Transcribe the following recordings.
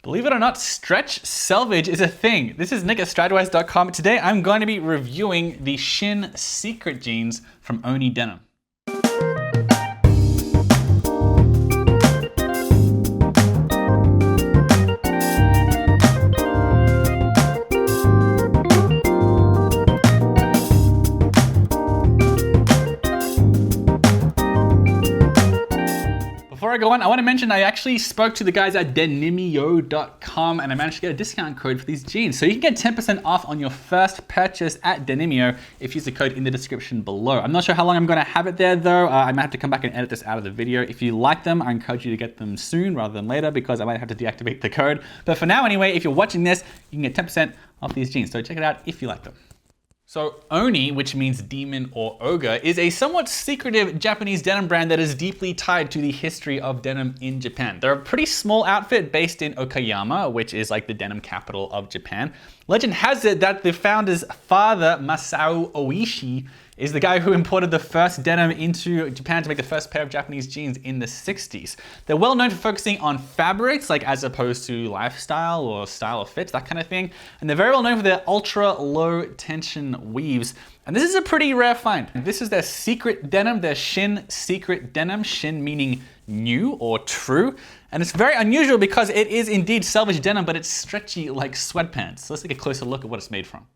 Believe it or not, stretch selvage is a thing. This is Nick at Stridewise.com. Today I'm going to be reviewing the Shin Secret jeans from Oni Denim. Before I go on, I want to mention I actually spoke to the guys at denimio.com and I managed to get a discount code for these jeans. So you can get 10% off on your first purchase at Denimio if you use the code in the description below. I'm not sure how long I'm going to have it there though. I might have to come back and edit this out of the video. If you like them, I encourage you to get them soon rather than later because I might have to deactivate the code. But for now anyway, if you're watching this, you can get 10% off these jeans. So check it out if you like them. So Oni, which means demon or ogre, is a somewhat secretive Japanese denim brand that is deeply tied to the history of denim in Japan. They're a pretty small outfit based in Okayama, which is like the denim capital of Japan. Legend has it that the founder's father, Masao Oishi, is the guy who imported the first denim into Japan to make the first pair of Japanese jeans in the 60s. They're well known for focusing on fabrics, like as opposed to lifestyle or style of fit, that kind of thing. And they're very well known for their ultra low tension weaves. And this is a pretty rare find. This is their secret denim, their Shin Secret denim, Shin meaning new or true. And it's very unusual because it is indeed selvage denim, but it's stretchy like sweatpants. So let's take a closer look at what it's made from.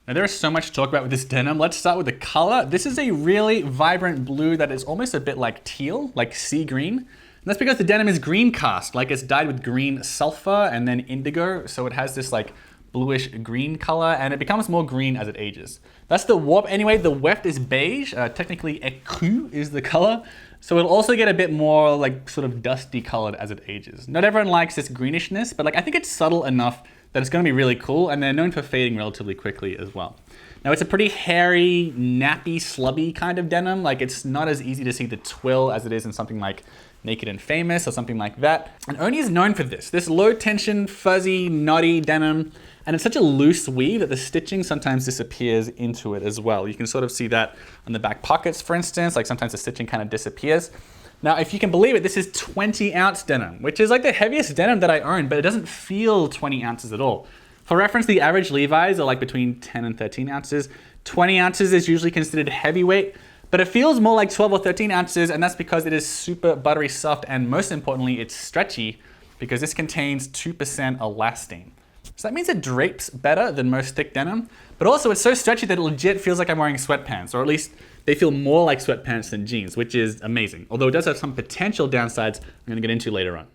Now there is so much to talk about with this denim. Let's start with the color. This is a really vibrant blue that is almost a bit like teal, like sea green. And that's because the denim is greencast, like it's dyed with green sulfur and then indigo. So it has this like bluish green color and it becomes more green as it ages. That's the warp anyway. The weft is beige. Technically Ecru is the color. So it'll also get a bit more like sort of dusty colored as it ages. Not everyone likes this greenishness, but like I think it's subtle enough that it's going to be really cool, and they're known for fading relatively quickly as well. Now it's a pretty hairy, nappy, slubby kind of denim. Like it's not as easy to see the twill as it is in something like Naked and Famous or something like that. And Oni is known for this low tension, fuzzy, knotty denim. And it's such a loose weave that the stitching sometimes disappears into it as well. You can sort of see that on the back pockets, for instance, like sometimes the stitching kind of disappears. Now, if you can believe it, this is 20 ounce denim, which is like the heaviest denim that I own, but it doesn't feel 20 ounces at all. For reference, the average Levi's are like between 10 and 13 ounces. 20 ounces is usually considered heavyweight, but it feels more like 12 or 13 ounces, and that's because it is super buttery soft, and most importantly, it's stretchy because this contains 2% elastane. So that means it drapes better than most thick denim, but also it's so stretchy that it legit feels like I'm wearing sweatpants, or at least they feel more like sweatpants than jeans, which is amazing. Although it does have some potential downsides I'm gonna get into later on.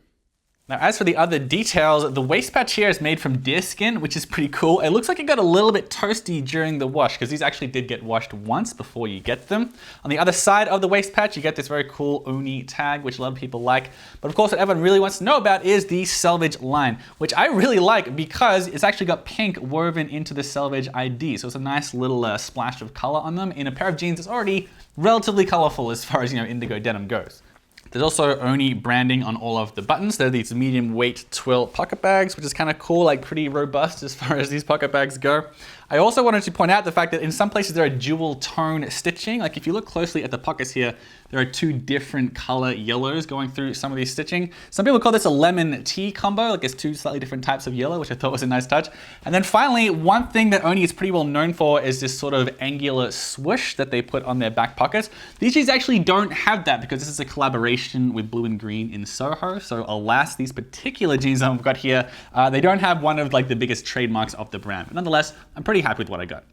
Now, as for the other details, the waist patch here is made from deerskin, which is pretty cool. It looks like it got a little bit toasty during the wash because these actually did get washed once before you get them. On the other side of the waist patch, you get this very cool Oni tag, which a lot of people like. But of course, what everyone really wants to know about is the selvage line, which I really like because it's actually got pink woven into the selvage ID. So it's a nice little splash of color on them in a pair of jeans that's already relatively colorful as far as, indigo denim goes. There's also Oni branding on all of the buttons. They're these medium weight twill pocket bags, which is kind of cool, like pretty robust as far as these pocket bags go. I also wanted to point out the fact that in some places there are dual tone stitching. Like if you look closely at the pockets here, there are two different color yellows going through some of these stitching. Some people call this a lemon tea combo, like it's two slightly different types of yellow, which I thought was a nice touch. And then finally, one thing that Oni is pretty well known for is this sort of angular swoosh that they put on their back pockets. These jeans actually don't have that because this is a collaboration with Blue and Green in Soho. So alas, these particular jeans I've got here, they don't have one of like the biggest trademarks of the brand. But nonetheless, I'm pretty happy with what I got.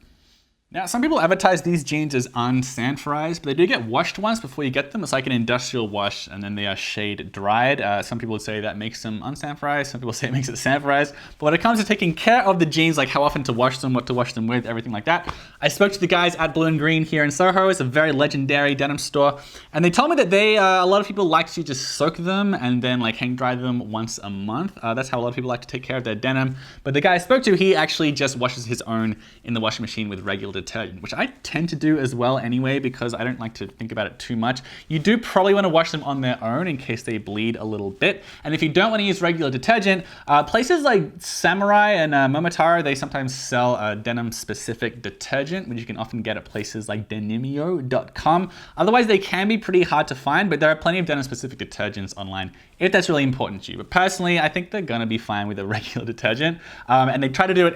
Now, some people advertise these jeans as unsanforized, but they do get washed once before you get them. It's like an industrial wash, and then they are shade dried. Some people would say that makes them unsanforized. Some people say it makes it sanforized. But when it comes to taking care of the jeans, like how often to wash them, what to wash them with, everything like that, I spoke to the guys at Blue and Green here in Soho. It's a very legendary denim store. And they told me that a lot of people like to just soak them and then like hang dry them once a month. That's how a lot of people like to take care of their denim. But the guy I spoke to, he actually just washes his own in the washing machine with regular detergent, which I tend to do as well anyway because I don't like to think about it too much. You do probably want to wash them on their own in case they bleed a little bit. And if you don't want to use regular detergent, places like Samurai and Momotaro, they sometimes sell denim specific detergent, which you can often get at places like denimio.com. Otherwise, they can be pretty hard to find, but there are plenty of denim specific detergents online if that's really important to you. But personally, I think they're gonna be fine with a regular detergent. And they try to do it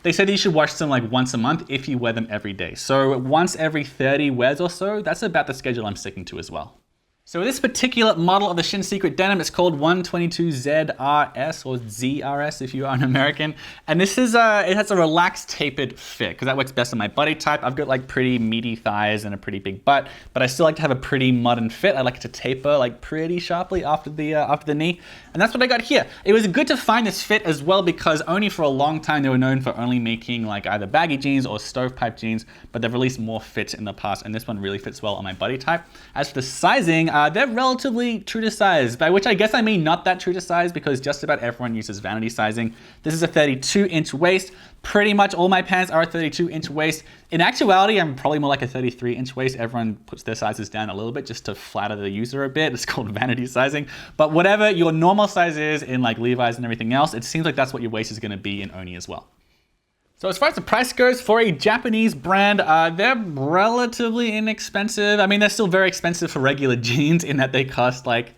they say that you should wash them like once a month if you wear them every day. So once every 30 wears or so, that's about the schedule I'm sticking to as well. So this particular model of the Shin Secret denim is called 122ZRS or ZRS if you are an American. And this is, it has a relaxed tapered fit because that works best on my body type. I've got like pretty meaty thighs and a pretty big butt, but I still like to have a pretty modern fit. I like it to taper like pretty sharply after the knee. And that's what I got here. It was good to find this fit as well because Oni for a long time they were known for only making like either baggy jeans or stovepipe jeans, but they've released more fits in the past and this one really fits well on my body type. As for the sizing, they're relatively true to size, by which I guess I mean not that true to size because just about everyone uses vanity sizing. This is a 32-inch waist. Pretty much all my pants are a 32-inch waist. In actuality, I'm probably more like a 33-inch waist. Everyone puts their sizes down a little bit just to flatter the user a bit. It's called vanity sizing. But whatever your normal size is in like Levi's and everything else, it seems like that's what your waist is gonna be in Oni as well. So as far as the price goes, for a Japanese brand, they're relatively inexpensive. I mean, they're still very expensive for regular jeans in that they cost like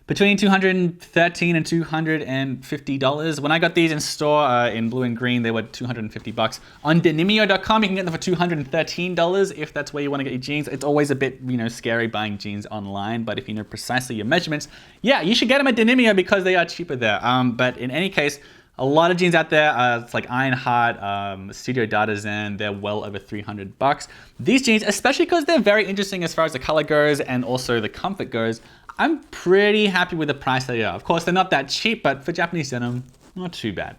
between $213 and $250. When I got these in store in blue and green, they were $250. On Denimio.com, you can get them for $213 if that's where you want to get your jeans. It's always a bit, scary buying jeans online, but if you know precisely your measurements, yeah, you should get them at Denimio because they are cheaper there. But in any case, a lot of jeans out there, it's like Ironheart, Studio Datazen, they're well over $300. These jeans, especially because they're very interesting as far as the color goes and also the comfort goes, I'm pretty happy with the price they are. Of course, they're not that cheap, but for Japanese denim, not too bad.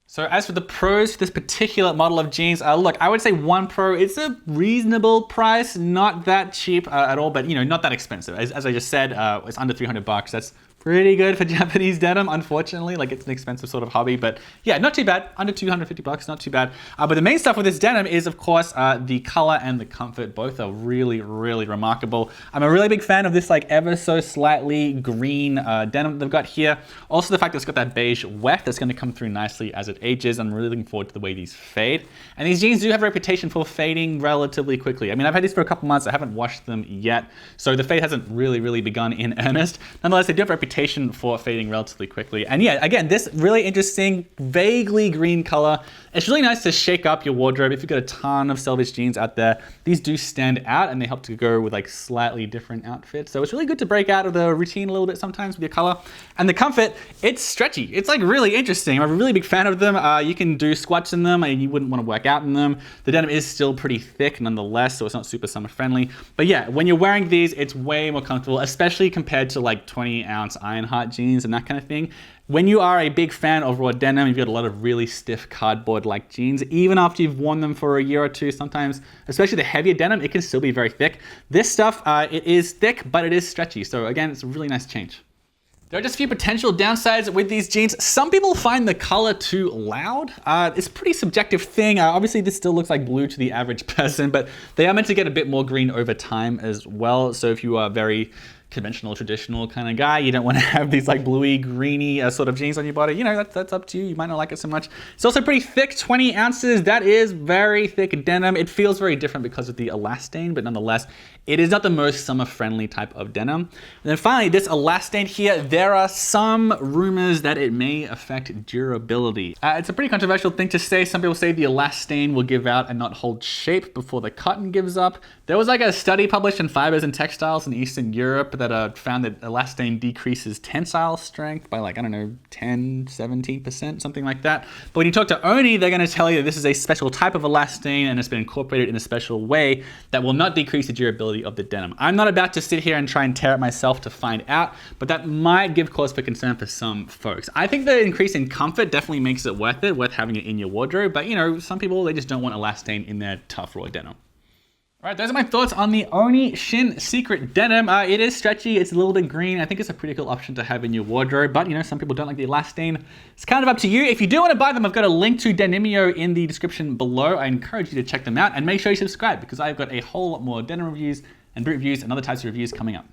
So as for the pros for this particular model of jeans, look, I would say one pro, it's a reasonable price, not that cheap at all, but not that expensive. As I just said, it's under $300. That's pretty good for Japanese denim, unfortunately. Like it's an expensive sort of hobby, but yeah, not too bad. Under $250, not too bad. But the main stuff with this denim is, of course, the color and the comfort. Both are really, really remarkable. I'm a really big fan of this like ever so slightly green denim they've got here. Also the fact that it's got that beige weft that's gonna come through nicely as it ages. I'm really looking forward to the way these fade. And these jeans do have a reputation for fading relatively quickly. I mean, I've had these for a couple months. I haven't washed them yet. So the fade hasn't really begun in earnest. Nonetheless, they do have a reputation for fading relatively quickly. And yeah, again, this really interesting, vaguely green color. It's really nice to shake up your wardrobe. If you've got a ton of selvage jeans out there, these do stand out and they help to go with like slightly different outfits. So it's really good to break out of the routine a little bit sometimes with your color. And the comfort, it's stretchy. It's like really interesting. I'm a really big fan of them. You can do squats in them and you wouldn't want to work out in them. The denim is still pretty thick nonetheless, so it's not super summer friendly. But yeah, when you're wearing these, it's way more comfortable, especially compared to like 20-ounce Ironheart jeans and that kind of thing. When you are a big fan of raw denim, you've got a lot of really stiff cardboard-like jeans, even after you've worn them for a year or two, sometimes, especially the heavier denim, it can still be very thick. This stuff, it is thick, but it is stretchy. So again, it's a really nice change. There are just a few potential downsides with these jeans. Some people find the color too loud. It's a pretty subjective thing. Obviously, this still looks like blue to the average person, but they are meant to get a bit more green over time as well. So if you are very conventional, traditional kind of guy, you don't want to have these like bluey, greeny sort of jeans on your body. That's up to you. You might not like it so much. It's also pretty thick, 20 ounces. That is very thick denim. It feels very different because of the elastane, but nonetheless, it is not the most summer-friendly type of denim. And then finally, this elastane here, there are some rumors that it may affect durability. It's a pretty controversial thing to say. Some people say the elastane will give out and not hold shape before the cotton gives up. There was like a study published in Fibers and Textiles in Eastern Europe that found that elastane decreases tensile strength by like, I don't know, 10, 17%, something like that. But when you talk to Oni, they're gonna tell you that this is a special type of elastane and it's been incorporated in a special way that will not decrease the durability of the denim. I'm not about to sit here and try and tear it myself to find out, but that might give cause for concern for some folks. I think the increase in comfort definitely makes it worth having it in your wardrobe, but some people, they just don't want elastane in their tough raw denim. All right, those are my thoughts on the Oni Shin Secret denim. It is stretchy, it's a little bit green. I think it's a pretty cool option to have in your wardrobe, but some people don't like the elastane. It's kind of up to you. If you do want to buy them, I've got a link to Denimio in the description below. I encourage you to check them out and make sure you subscribe because I've got a whole lot more denim reviews and boot reviews and other types of reviews coming up.